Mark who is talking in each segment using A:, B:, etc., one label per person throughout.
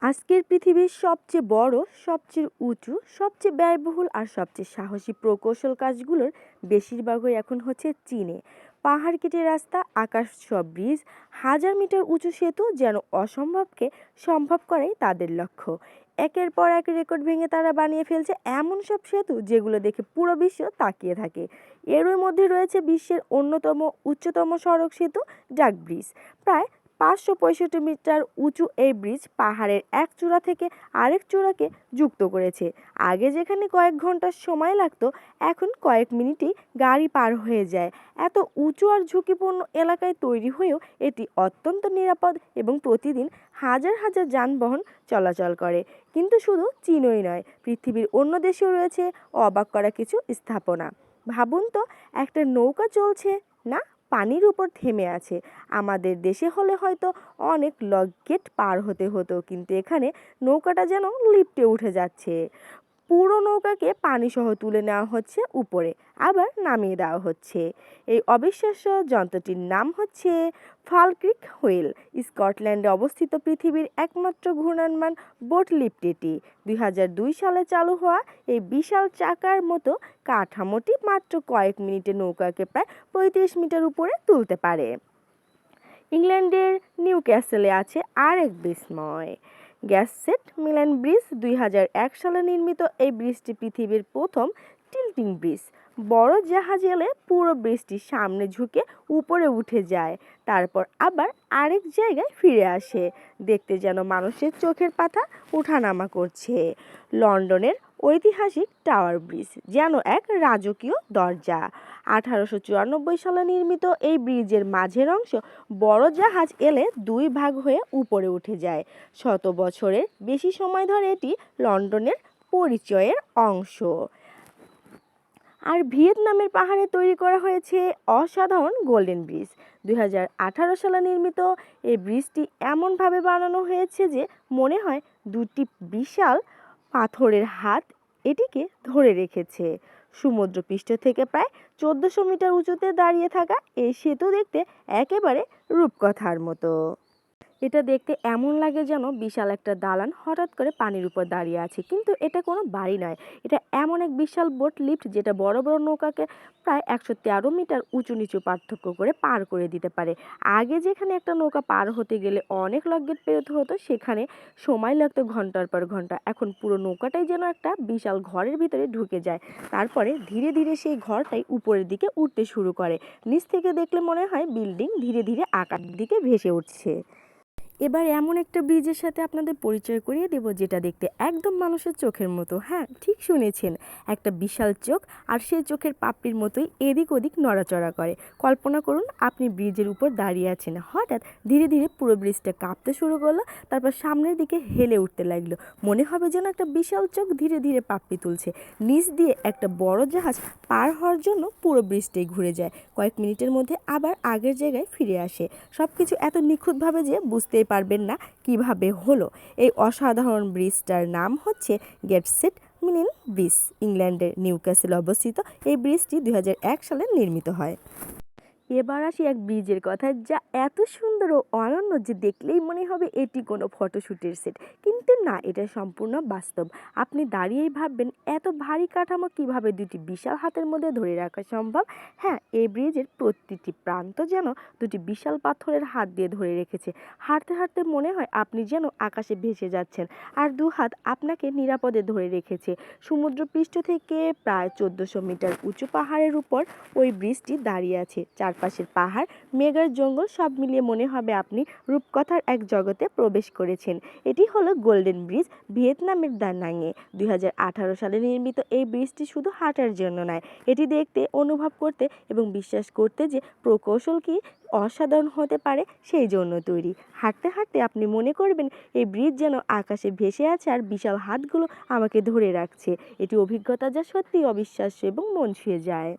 A: আজকের পৃথিবীর সবচেয়ে বড়, সবচেয়ে উঁচু, সবচেয়ে ব্যয়বহুল আর সবচেয়ে সাহসী প্রকৌশল কাজগুলোর বেশিরভাগই এখন হচ্ছে চীনে। পাহাড় কেটে রাস্তা, আকাশ ছোঁয়া ব্রিজ, হাজার মিটার উঁচু সেতু যেন অসম্ভবকে সম্ভব করাই তাদের লক্ষ্য। একের পর এক রেকর্ড ভেঙে তারা বানিয়ে ফেলছে এমন সব সেতু যেগুলো দেখে পুরো বিশ্ব তাকিয়ে থাকে। এরই মধ্যে রয়েছে বিশ্বের অন্যতম উচ্চতম সড়ক সেতু ডাক ব্রিজ। প্রায় ৫৬৫ মিটার উঁচু এই ব্রিজ পাহাড়ের এক চূড়া থেকে আরেক চূড়াকে যুক্ত করেছে। আগে যেখানে কয়েক ঘন্টা সময় লাগতো, এখন কয়েক মিনিটেই গাড়ি পার হয়ে যায়। এত উঁচু আর ঝুঁকিপূর্ণ এলাকায় তৈরি হয়েও এটি অত্যন্ত নিরাপদ এবং প্রতিদিন হাজার হাজার যানবাহন চলাচল করে। কিন্তু শুধু চীনই নয়, পৃথিবীর অন্য দেশেও রয়েছে অবাক করা কিছু স্থাপনা। ভাবুন তো, একটা নৌকা চলছে না, পানির উপর থেমে আছে। আমাদের দেশে হলে হয়তো অনেক লক গেট পার হতে হতো, কিন্তু এখানে নৌকাটা যেন লিফটে উঠে যাচ্ছে। পুরো নৌকাকে পানিসহ তুলে নেওয়া হচ্ছে উপরে, আবার নামিয়ে দেওয়া হচ্ছে। এই অবিশ্বাস্য যন্ত্রটির নাম হচ্ছে ফালক্রিক হুইল। স্কটল্যান্ডে অবস্থিত পৃথিবীর একমাত্র ঘূর্ণায়মান বোট লিফট এটি। ২০০২ সালে চালু হওয়া এই বিশাল চাকার মতো কাঠামোটি মাত্র কয়েক মিনিটে নৌকাকে প্রায় ৩৫ মিটার উপরে তুলতে পারে। ইংল্যান্ডের নিউক্যাসলে আছে আর এক বিস্ময়, গ্যাসেট মিলান ব্রিজ। ২০০১ সালে নির্মিত এই ব্রিজটি পৃথিবীর প্রথম টিল্টিং ব্রিজ। বড় জাহাজ এলে পুরো ব্রিজটি সামনে ঝুঁকে উপরে উঠে যায়, তারপর আবার আরেক জায়গায় ফিরে আসে। দেখতে যেন মানুষের চোখের পাতা ওঠানামা করছে। লন্ডনের ঐতিহাসিক টাওয়ার ব্রিজ যেন এক রাজকীয় দরজা। ১৮৯৪ সালে নির্মিত এই ব্রিজের মাঝের অংশ বড় জাহাজ এলে দুই ভাগ হয়ে উপরে উঠে যায়। শত বছরের বেশি সময় ধরে এটি লন্ডনের পরিচয়ের অংশ। আর ভিয়েতনামের পাহাড়ে তৈরি করা হয়েছে অসাধারণ গোল্ডেন ব্রিজ। ২০১৮ সালে নির্মিত এই ব্রিজটি এমনভাবে বানানো হয়েছে যে মনে হয় দুটি বিশাল পাথরের হাত এটিকে ধরে রেখেছে। সমুদ্রপৃষ্ঠ থেকে প্রায় ১৪০০ মিটার উঁচুতে দাঁড়িয়ে থাকা এই সেতু দেখতে একেবারে রূপকথার মতো। এটা দেখতে এমন লাগে যেন বিশাল একটা দালান হঠাৎ করে পানির উপর দাঁড়িয়ে আছে, কিন্তু এটা কোনো বাড়ি নয়। এটা এমন এক বিশাল বোট লিফট যেটা বড় বড় নৌকাকে প্রায় ১১৩ মিটার উঁচু নিচু পার্থক্য করে পার করে দিতে পারে। আগে যেখানে একটা নৌকা পার হতে গেলে অনেক লকগেট পেরোতে হতো, সেখানে সময় লাগতো ঘন্টার পর ঘন্টা। এখন পুরো নৌকাটাই যেন একটা বিশাল ঘরের ভিতরে ঢুকে যায়, তারপরে ধীরে ধীরে সেই ঘরটাই উপরের দিকে উঠতে শুরু করে। নিচ থেকে দেখলে মনে হয় বিল্ডিং ধীরে ধীরে আকাশের দিকে ভেসে উঠছে। এবার এমন একটা ব্রিজের সাথে আপনাদের পরিচয় করিয়ে দেব যেটা দেখতে একদম মানুষের চোখের মতো। হ্যাঁ, ঠিক শুনেছেন, একটা বিশাল চোখ, আর সেই চোখের পাপড়ির মতোই এদিক ওদিক নড়াচড়া করে। কল্পনা করুন আপনি ব্রিজের উপর দাঁড়িয়ে আছেন, হঠাৎ ধীরে ধীরে পুরো ব্রিজটা কাঁপতে শুরু করলো, তারপর সামনের দিকে হেলে উঠতে লাগলো। মনে হবে যেন একটা বিশাল চোখ ধীরে ধীরে পাপড়ি তুলছে। নিচ দিয়ে একটা বড় জাহাজ পার হওয়ার জন্য পুরো ব্রিজটাই ঘুরে যায়, কয়েক মিনিটের মধ্যে আবার আগের জায়গায় ফিরে আসে। সবকিছু এত নিখুঁতভাবে যে বুঝতেই পারবেন না কিভাবে হলো। এই অসাধারণ ব্রিজটার নাম হচ্ছে গেটসেট মিলিন ব্রিজ। ইংল্যান্ডের নিউক্যাসলে অবস্থিত এই ব্রিজটি ২০০১ সালে নির্মিত হয়। এবার আসি এক ব্রিজের কথা, যা এত সুন্দর ও অনন্য যে দেখলেই মনে হবে এটি কোনো ফটোশ্যুটের সেট, কিন্তু না, এটা সম্পূর্ণ বাস্তব। আপনি দাঁড়িয়েই ভাববেন এত ভারী কাঠামো কিভাবে দুটি বিশাল হাতের মধ্যে ধরে রাখা সম্ভব। হ্যাঁ, এই ব্রিজের প্রতিটি প্রান্ত যেন দুটি বিশাল পাথরের হাত দিয়ে ধরে রেখেছে। হাঁটতে হাঁটতে মনে হয় আপনি যেন আকাশে ভেসে যাচ্ছেন, আর দু হাত আপনাকে নিরাপদে ধরে রেখেছে। সমুদ্রপৃষ্ঠ থেকে প্রায় ১৪০০ মিটার উঁচু পাহাড়ের উপর ওই ব্রিজটি দাঁড়িয়ে আছে। চারপাশের পাহাড়, মেঘার জঙ্গল সব মিলিয়ে মনে হবে আপনি রূপকথার এক জগতে প্রবেশ করেছেন। এটি হলো গোল্ডেন ব্রিজ, ভিয়েতনামের দা নাংয়ে। ২০১৮ সালে নির্মিত এই ব্রিজটি শুধু হাঁটার জন্য নয়, এটি দেখতে, অনুভব করতে এবং বিশ্বাস করতে যে প্রকৌশল কি অসাধারণ হতে পারে সেই জন্য তৈরি। হাঁটতে হাঁটতে আপনি মনে করবেন এই ব্রিজ যেন আকাশে ভেসে আছে আর বিশাল হাতগুলো আমাকে ধরে রাখছে। এটি অভিজ্ঞতা যা সত্যিই অবিশ্বাস্য এবং মন ছুঁয়ে যায়।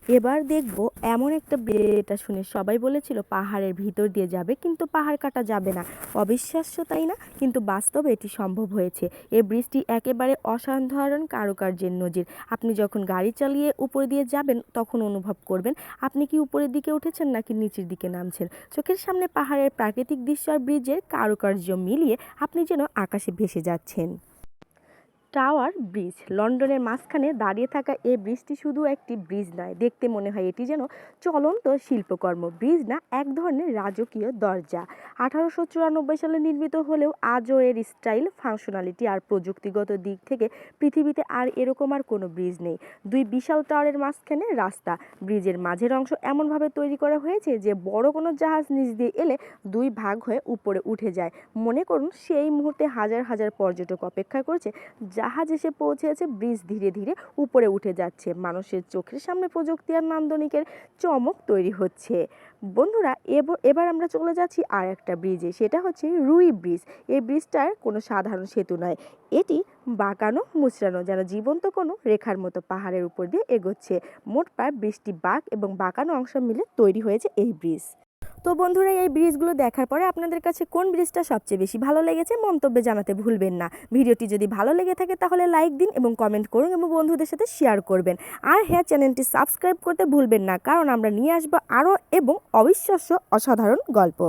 A: এবার দেখব এমন একটা এটা শুনে সবাই বলেছিল পাহাড়ের ভিতর দিয়ে যাবে, কিন্তু পাহাড় কাটা যাবে না। অবিশ্বাস্য তাই না? কিন্তু বাস্তবে এটি সম্ভব হয়েছে। এই ব্রিজটি একেবারে অসাধারণ কারুকার্যের নজির। আপনি যখন গাড়ি চালিয়ে উপর দিয়ে যাবেন তখন অনুভব করবেন আপনি কি উপরের দিকে উঠেছেন নাকি নিচের দিকে নামছেন। চোখের সামনে পাহাড়ের প্রাকৃতিক দৃশ্য আর ব্রিজের কারুকার্য মিলিয়ে আপনি যেন আকাশে ভেসে যাচ্ছেন। টাওয়ার ব্রিজ, লন্ডনের মাঝখানে দাঁড়িয়ে থাকা এই ব্রিজটি শুধু একটি ব্রিজ নয়, দেখতে মনে হয় এটি যেন চলন্ত শিল্পকর্ম। ব্রিজ না, এক ধরনের রাজকীয় দরজা। 1894 সালে নির্মিত হলেও আজও এর স্টাইল, ফাংশনালিটি আর প্রযুক্তিগত দিক থেকে পৃথিবীতে এরকম কোনো ব্রিজ নেই। দুই বিশাল টাওয়ারের মাঝখানে রাস্তা। ব্রিজের মাঝের অংশ এমনভাবে তৈরি করা হয়েছে যে বড় কোনো জাহাজ নিচ দিয়ে এলে দুই ভাগ হয়ে উপরে উঠে যায়। মনে করুন সেই মুহূর্তে হাজার হাজার পর্যটক অপেক্ষা করছে, জাহাজ এসে পৌঁছেছে, ব্রিজ ধীরে ধীরে উপরে উঠে যাচ্ছে, মানুষের চোখের সামনে প্রযুক্তি আর নান্দনিকের চমক তৈরি হচ্ছে। বন্ধুরা, এবার আমরা চলে যাচ্ছি আর একটা ব্রিজে, সেটা হচ্ছে রুই ব্রিজ। এই ব্রিজটার কোনো সাধারণ সেতু নয়, এটি বাঁকানো মুচড়ানো, যেন জীবন্ত কোনো রেখার মতো পাহাড়ের উপর দিয়ে এগোচ্ছে। মোট প্রায় 20টি বাঁক এবং বাঁকানো অংশ মিলে তৈরি হয়েছে এই ব্রিজ। তো বন্ধুরা, এই ব্রিজগুলো দেখার পরে আপনাদের কাছে কোন ব্রিজটা সবচেয়ে বেশি ভালো লেগেছে মন্তব্যে জানাতে ভুলবেন না। ভিডিওটি যদি ভালো লেগে থাকে তাহলে লাইক দিন এবং কমেন্ট করুন এবং বন্ধুদের সাথে শেয়ার করবেন। আর হ্যাঁ, চ্যানেলটি সাবস্ক্রাইব করতে ভুলবেন না, কারণ আমরা নিয়ে আসবো আরও এবং অবিশ্বাস্য অসাধারণ গল্প।